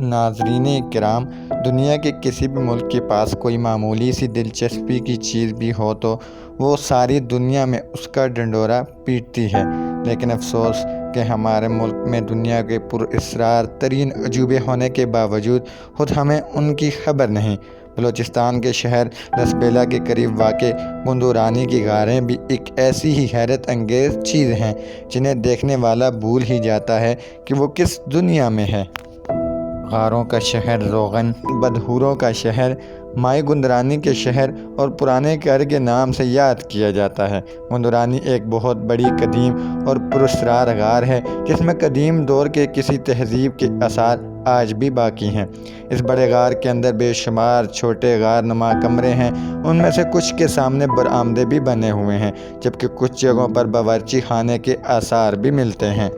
ناظرین کرام، دنیا کے کسی بھی ملک کے پاس کوئی معمولی سی دلچسپی کی چیز بھی ہو تو وہ ساری دنیا میں اس کا ڈنڈورا پیٹتی ہے، لیکن افسوس کہ ہمارے ملک میں دنیا کے پر اسرار ترین عجوبے ہونے کے باوجود خود ہمیں ان کی خبر نہیں۔ بلوچستان کے شہر لسبیلا کے قریب واقع گندورانی کی غاریں بھی ایک ایسی ہی حیرت انگیز چیز ہیں جنہیں دیکھنے والا بھول ہی جاتا ہے کہ وہ کس دنیا میں ہے۔ غاروں کا شہر روغن، بدحوروں کا شہر، مائی گندورانی کے شہر اور پرانے قہر کے نام سے یاد کیا جاتا ہے۔ گندورانی ایک بہت بڑی، قدیم اور پراسرار غار ہے جس میں قدیم دور کے کسی تہذیب کے آثار آج بھی باقی ہیں۔ اس بڑے غار کے اندر بے شمار چھوٹے غار نما کمرے ہیں، ان میں سے کچھ کے سامنے برآمدے بھی بنے ہوئے ہیں، جبکہ کچھ جگہوں پر باورچی خانے کے آثار بھی ملتے ہیں۔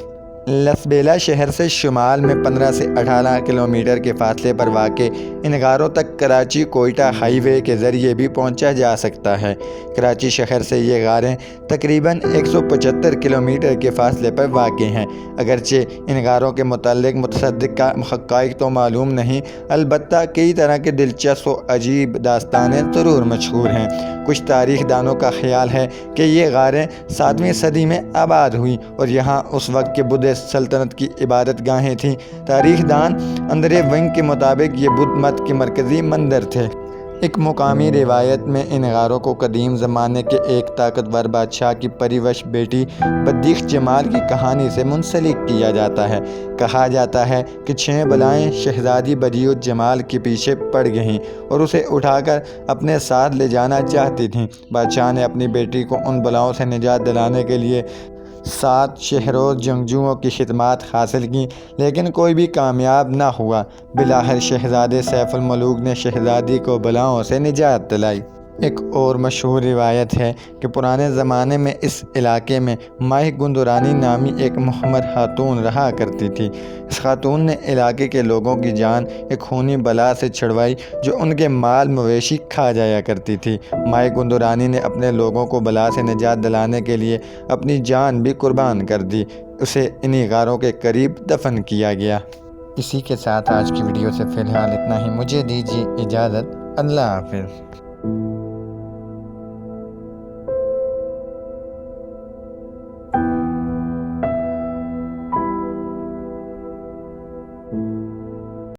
لسبیلا شہر سے شمال میں 15 سے 18 کلومیٹر کے فاصلے پر واقع ان غاروں تک کراچی کوئٹہ ہائی وے کے ذریعے بھی پہنچا جا سکتا ہے۔ کراچی شہر سے یہ غاریں تقریباً 175 کلومیٹر کے فاصلے پر واقع ہیں۔ اگرچہ ان غاروں کے متعلق متصدقہ حقائق تو معلوم نہیں، البتہ کئی طرح کے دلچسپ و عجیب داستانیں ضرور مشہور ہیں۔ کچھ تاریخ دانوں کا خیال ہے کہ یہ غاریں 7ویں صدی میں آباد ہوئیں اور یہاں اس وقت کے بدھ سلطنت کی عبادت گاہیں تھیں۔ تاریخ دان اندرے ونگ کے مطابق یہ بدھ مت کے مرکزی مندر تھے۔ ایک مقامی روایت میں ان غاروں کو قدیم زمانے کے ایک طاقتور بادشاہ کی پریوش بیٹی بدیخ جمال کی کہانی سے منسلک کیا جاتا ہے۔ کہا جاتا ہے کہ 6 بلائیں شہزادی بدیع الجمال کے پیچھے پڑ گئیں اور اسے اٹھا کر اپنے ساتھ لے جانا چاہتی تھیں۔ بادشاہ نے اپنی بیٹی کو ان بلاؤں سے نجات دلانے کے لیے 7 شہروز جنگجوؤں کی خدمات حاصل کیں، لیکن کوئی بھی کامیاب نہ ہوا۔ بالآخر شہزادے سیف الملوک نے شہزادی کو بلاؤں سے نجات دلائی۔ ایک اور مشہور روایت ہے کہ پرانے زمانے میں اس علاقے میں مائی گندورانی نامی ایک مہمر خاتون رہا کرتی تھی۔ اس خاتون نے علاقے کے لوگوں کی جان ایک خونی بلا سے چھڑوائی جو ان کے مال مویشی کھا جایا کرتی تھی۔ مائی گندورانی نے اپنے لوگوں کو بلا سے نجات دلانے کے لیے اپنی جان بھی قربان کر دی۔ اسے انہی غاروں کے قریب دفن کیا گیا۔ اسی کے ساتھ آج کی ویڈیو سے فی الحال اتنا ہی۔ مجھے دیجیے اجازت۔ اللہ حافظ۔